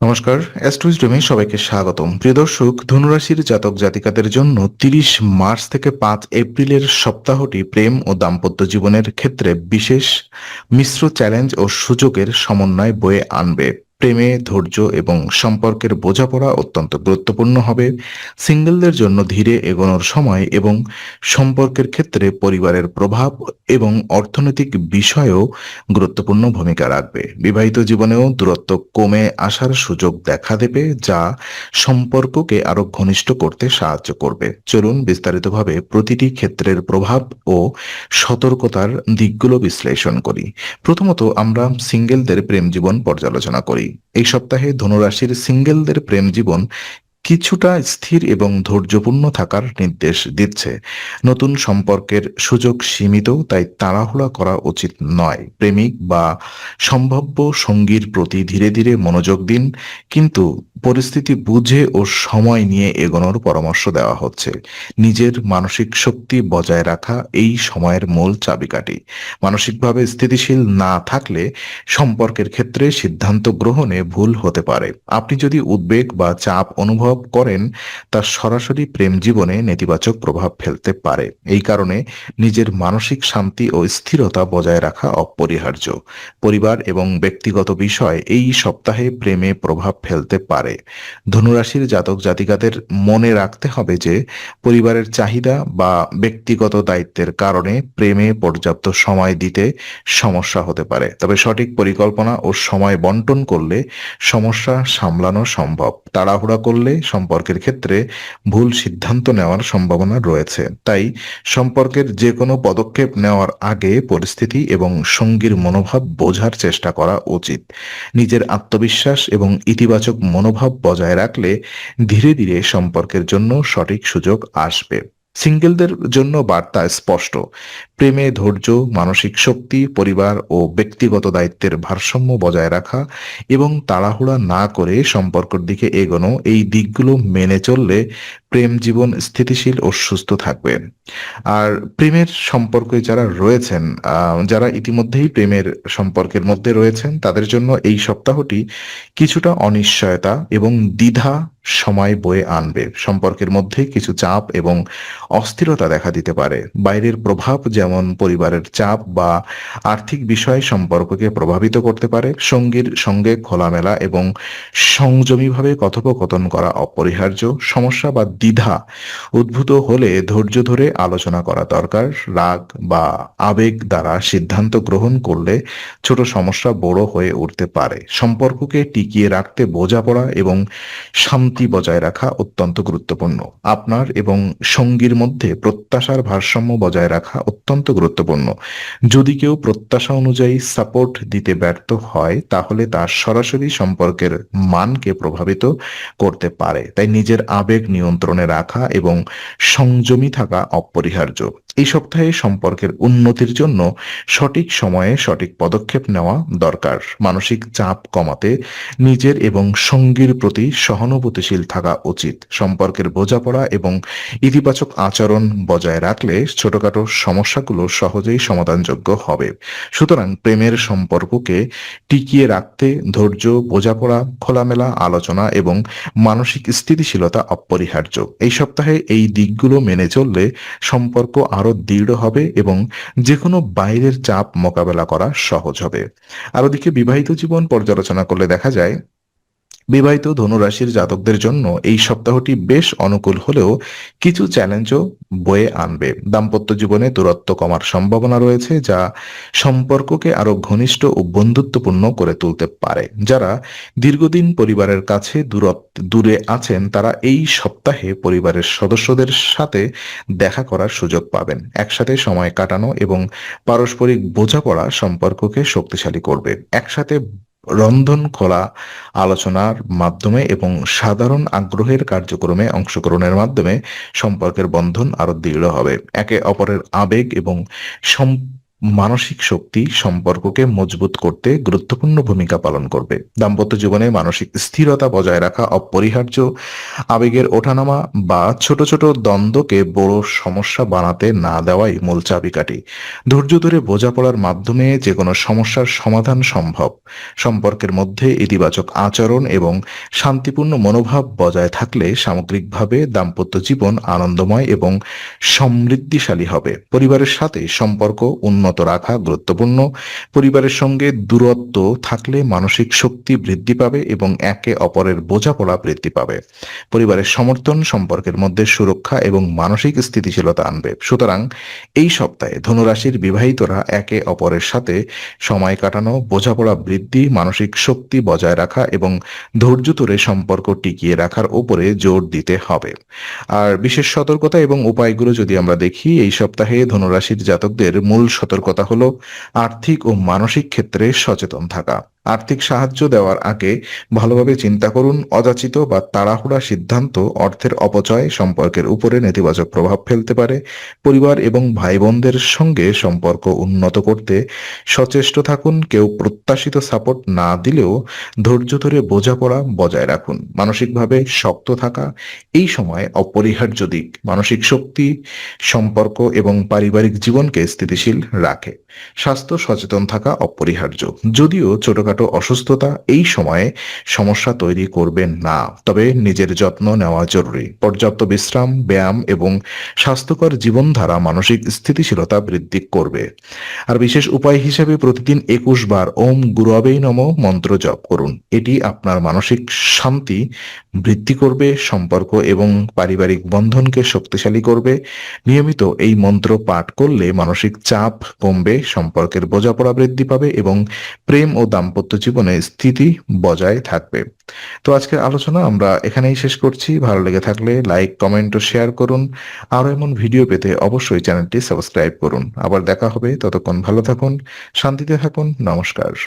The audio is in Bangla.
নমস্কার, অ্যাস্ট্রোইজডমে সবাইকে স্বাগতম। প্রিয় দর্শক, ধনুরাশির জাতক জাতিকাদের জন্য 30 মার্চ থেকে 5 এপ্রিলের সপ্তাহটি প্রেম ও দাম্পত্য জীবনের ক্ষেত্রে বিশেষ মিশ্র চ্যালেঞ্জ ও সুযোগের সমন্বয় বয়ে আনবে। প্রেমে ধৈর্য এবং সম্পর্কের বোঝাপড়া অত্যন্ত গুরুত্বপূর্ণ হবে। সিঙ্গেলদের জন্য ধীরে এগোনোর সময় এবং সম্পর্কের ক্ষেত্রে পরিবারের প্রভাব এবং অর্থনৈতিক বিষয়েও গুরুত্বপূর্ণ ভূমিকা রাখবে। বিবাহিত জীবনেও দূরত্ব কমে আসার সুযোগ দেখা দেবে, যা সম্পর্ককে আরো ঘনিষ্ঠ করতে সাহায্য করবে। চলুন বিস্তারিতভাবে প্রতিটি ক্ষেত্রের প্রভাব ও সতর্কতার দিকগুলো বিশ্লেষণ করি। প্রথমত আমরা সিঙ্গেলদের প্রেম জীবন পর্যালোচনা করি। এই সপ্তাহে ধনুরাশির সিঙ্গেলদের প্রেম জীবন কিছুটা স্থির এবং ধৈর্যপূর্ণ থাকার নির্দেশ দিচ্ছে। নতুন সম্পর্কের সুযোগ সীমিত, তাই তাড়াহুড়া করা উচিত নয়। প্রেমিক বা সম্ভাব্য সঙ্গীর প্রতি ধীরে ধীরে মনোযোগ দিন, কিন্তু পরিস্থিতি বুঝে ও সময় নিয়ে এগোনোর পরামর্শ দেওয়া হচ্ছে। নিজের মানসিক শক্তি বজায় রাখা এই সময়ের মূল চাবিকাঠি। মানসিকভাবে স্থিতিশীল না থাকলে সম্পর্কের ক্ষেত্রে সিদ্ধান্ত গ্রহণে ভুল হতে পারে। আপনি যদি উদ্বেগ বা চাপ অনুভব করেন, তা সরাসরি প্রেম জীবনে নেতিবাচক প্রভাব ফেলতে পারে। এই কারণে নিজের মানসিক শান্তি ও স্থিরতা বজায় রাখা অপরিহার্য। পরিবার এবং ব্যক্তিগত বিষয় এই সপ্তাহে প্রেমে প্রভাব ফেলতে পারে। ধনুরাশির জাতক জাতিকাদের মনে রাখতে হবে যে পরিবারের চাহিদা বা ব্যক্তিগত দায়িত্বের কারণে প্রেমে পর্যাপ্ত সময় দিতে সমস্যা হতে পারে। তবে সঠিক পরিকল্পনা ও সময় বন্টন করলে সমস্যা সামলানো সম্ভব। তাড়াহুড়া করলে সম্পর্কের ক্ষেত্রে ভুল সিদ্ধান্ত নেওয়ার সম্ভাবনা রয়েছে। তাই সম্পর্কের যে কোনো পদক্ষেপ নেওয়ার আগে পরিস্থিতি এবং সঙ্গীর মনোভাব বোঝার চেষ্টা করা উচিত। নিজের আত্মবিশ্বাস এবং ইতিবাচক মনোভাব বজায় রাখলে ধীরে ধীরে সম্পর্কের জন্য সঠিক সুযোগ আসবে। সিঙ্গেলদের জন্য বার্তা স্পষ্ট: প্রেমে ধৈর্য, মানসিক শক্তি, পরিবার ও ব্যক্তিগত দায়িত্বের ভারসাম্য বজায় রাখা এবং তাড়াহুড়া না করে সম্পর্কের দিকে এগোনো, এই দিকগুলো মেনে চললে প্রেম জীবন স্থিতিশীল ও সুস্থ থাকবে। আর প্রেমের সম্পর্কে যারা রয়েছেন, যারা ইতিমধ্যেই প্রেমের সম্পর্কের মধ্যে রয়েছেন, তাদের জন্য এই সপ্তাহটি কিছুটা অনিশ্চয়তা এবং দ্বিধা সময় বয়ে আনবে। সম্পর্কের মধ্যে কিছু চাপ এবং অস্থিরতা দেখা দিতে পারে। বাইরের প্রভাব যেমন পরিবারের চাপ বা আর্থিক বিষয় সম্পর্ককে প্রভাবিত করতে পারে। সঙ্গীর সঙ্গে খোলামেলা এবং সংযমীভাবে কথোপকথন করা অপরিহার্য। সমস্যা বা দ্বিধা উদ্ভূত হলে ধৈর্য ধরে আলোচনা করা দরকার। রাগ বা আবেগ দ্বারা সিদ্ধান্ত গ্রহণ করলে ছোট সমস্যা বড় হয়ে উঠতে পারে। সম্পর্ককে টিকিয়ে রাখতে বোঝাপড়া এবং শান্তি বজায় রাখা অত্যন্ত গুরুত্বপূর্ণ। আপনার এবং সঙ্গীর মধ্যে প্রত্যাশার ভারসাম্য বজায় রাখা অত্যন্ত গুরুত্বপূর্ণ। যদি কেউ প্রত্যাশা অনুযায়ী সাপোর্ট দিতে ব্যর্থ হয়, তাহলে তার সরাসরি সম্পর্কের মানকে প্রভাবিত করতে পারে। তাই নিজের আবেগ নিয়ন্ত্রণে রাখা এবং সংযমী থাকা অপরিহার্য। এই সপ্তাহে সম্পর্কের উন্নতির জন্য সঠিক সময়ে সঠিক পদক্ষেপ নেওয়া দরকার। মানসিক চাপ কমাতে নিজের এবং সঙ্গীর প্রতি সহানুভূতিশীল থাকা উচিত। সম্পর্কের বোঝাপড়া এবং ইতিবাচক আচরণ বজায় রাখলে ছোটখাটো সমস্যাগুলো সহজেই সমাধানযোগ্য হবে। সুতরাং প্রেমের সম্পর্ককে টিকিয়ে রাখতে ধৈর্য, বোঝাপড়া, খোলামেলা আলোচনা এবং মানসিক স্থিতিশীলতা অপরিহার্য। এই সপ্তাহে এই দিকগুলো মেনে চললে সম্পর্ক আরো দৃঢ় হবে এবং যে কোনো বাইরের চাপ মোকাবেলা করা সহজ হবে। আর ওদিকে বিবাহিত জীবন পর্যালোচনা করলে দেখা যায়, বিবাহিত ধনুরাশির জাতকদের জন্য এই সপ্তাহটি বেশ অনুকূল হলেও কিছু চ্যালেঞ্জও বয়ে আনবে। দাম্পত্য জীবনে দূরত্ব কমার সম্ভাবনা রয়েছে, যা সম্পর্ককে আরো ঘনিষ্ঠ ও বন্ধুত্বপূর্ণ করে তুলতে পারে। যারা দীর্ঘদিন পরিবারের কাছে দূরে আছেন, তারা এই সপ্তাহে পরিবারের সদস্যদের সাথে দেখা করার সুযোগ পাবেন। একসাথে সময় কাটানো এবং পারস্পরিক বোঝাপড়া সম্পর্ককে শক্তিশালী করবে। একসাথে রন্ধন, খোলা আলোচনার মাধ্যমে এবং সাধারণ আগ্রহের কার্যক্রমে অংশগ্রহণের মাধ্যমে সম্পর্কের বন্ধন আরো দৃঢ় হবে। একে অপরের আবেগ এবং মানসিক শক্তি সম্পর্ককে মজবুত করতে গুরুত্বপূর্ণ ভূমিকা পালন করবে। দাম্পত্য জীবনে মানসিক স্থিরতা বজায় রাখা অপরিহার্য। আবেগের ওঠানামা বা ছোট ছোট দ্বন্দ্বকে বড় সমস্যা বানাতে না দেওয়াই মূল চাবিকাঠি। ধৈর্য ধরে বোঝাপড়ার মাধ্যমে যে কোনো সমস্যার সমাধান সম্ভব। সম্পর্কের মধ্যে ইতিবাচক আচরণ এবং শান্তিপূর্ণ মনোভাব বজায় থাকলে সামগ্রিকভাবে দাম্পত্য জীবন আনন্দময় এবং সমৃদ্ধিশালী হবে। পরিবারের সাথে সম্পর্ক উন্নত রাখা গুরুত্বপূর্ণ। পরিবারের সঙ্গে দূরত্ব থাকলে মানসিক শক্তি বৃদ্ধি পাবে এবং একে অপরের বোঝাপড়া বৃদ্ধি পাবে। পরিবারের সমর্থন সম্পর্কের মধ্যে সুরক্ষা এবং মানসিক স্থিতিশীলতা আনবে। সুতরাং এই সপ্তাহে ধনুরাশির বিবাহিতরা একে অপরের সাথে সময় কাটানো, বোঝাপড়া বৃদ্ধি, মানসিক শক্তি বজায় রাখা এবং ধৈর্য ধরে সম্পর্ক টিকিয়ে রাখার উপরে জোর দিতে হবে। আর বিশেষ সতর্কতা এবং উপায়গুলো যদি আমরা দেখি, এই সপ্তাহে ধনুরাশির জাতকদের মূল সতর্কতা হলো আর্থিক ও মানসিক ক্ষেত্রে সচেতন থাকা। আর্থিক সাহায্য দেওয়ার আগে ভালোভাবে চিন্তা করুন। অযাচিত বা তাড়াহুড়া সিদ্ধান্ত অর্থের অপচয় সম্পর্কের উপরে নেতিবাচক প্রভাব ফেলতে পারে। পরিবার এবং ভাই বোনদের সঙ্গে সম্পর্ক উন্নত করতে সচেষ্ট থাকুন। কেউ প্রত্যাশিত সাপোর্ট না দিলেও ধৈর্য ধরে বোঝাপড়া বজায় রাখুন। মানসিকভাবে শক্ত থাকা এই সময় অপরিহার্য দিক। মানসিক শক্তি সম্পর্ক এবং পারিবারিক জীবনকে স্থিতিশীল রাখে। স্বাস্থ্য সচেতন থাকা অপরিহার্য। যদিও ছোটখাটো অসুস্থতা এই সময়ে সমস্যা তৈরি করবে না, তবে নিজের যত্ন নেওয়া জরুরি। পর্যাপ্ত বিশ্রাম, ব্যায়াম এবং স্বাস্থ্যকর জীবনধারা মানসিক স্থিতিশীলতা বৃদ্ধি করবে। আর বিশেষ উপায় হিসেবে প্রতিদিন 21 বার ওম গুরুবেই নমঃ মন্ত্র জপ করুন। এটি আপনার মানসিক শান্তি বৃদ্ধি করবে, সম্পর্ক এবং পারিবারিক বন্ধনকে শক্তিশালী করবে। নিয়মিত এই মন্ত্র পাঠ করলে মানসিক চাপ কমবে, সম্পর্কের বোঝাপড়া বৃদ্ধি পাবে এবং প্রেম ও দাম্পত্য জীবনে স্থিতি বজায় থাকবে। তো আজকের আলোচনা আমরা এখানেই শেষ করছি। ভালো লেগে থাকলে লাইক, কমেন্ট ও শেয়ার করুন। আরও এমন ভিডিও পেতে অবশ্যই চ্যানেলটি সাবস্ক্রাইব করুন। আবার দেখা হবে, ততক্ষণ ভালো থাকুন, শান্তিতে থাকুন। নমস্কার।